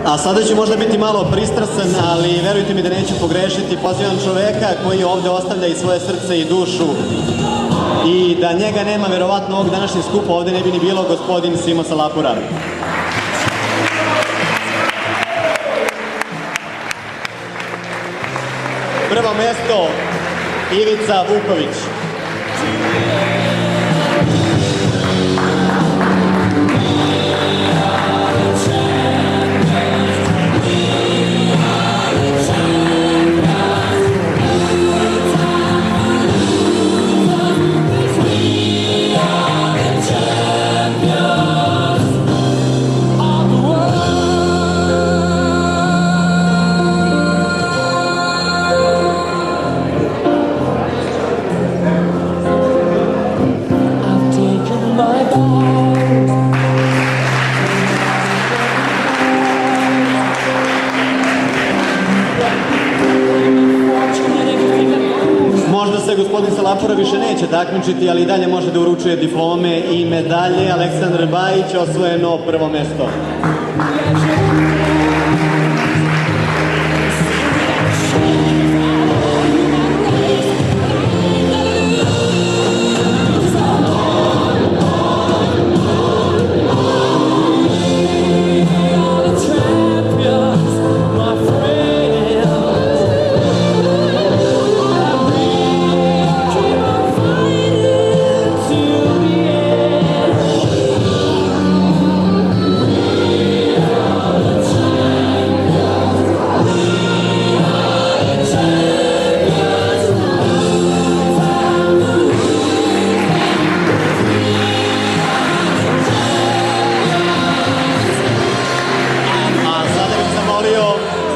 A sada ću možda biti malo pristrasan, ali verujte mi da neću pogrešiti. Pozivam čoveka koji ovde ostavlja i svoje srce i dušu. I da njega nema, verovatno ovog današnjeg skupa ovde ne bi ni bilo, gospodin Simo Salapura. Prvo mesto, Ivica Vuković. Možda se gospodin Salapura više neće takmičiti, ali i dalje može da uručuje diplome i medalje. Aleksandar Bajić osvojeno prvo mesto.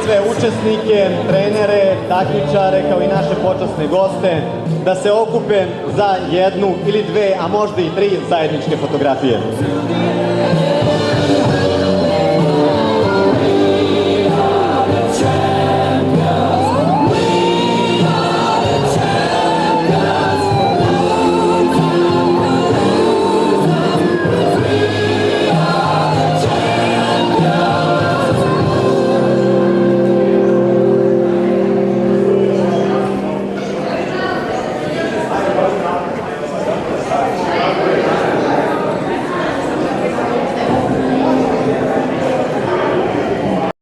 Sve učesnike, trenere, takmičare, kao i naše počasne goste, da se okupe za jednu ili dve, a možda i tri zajedničke fotografije.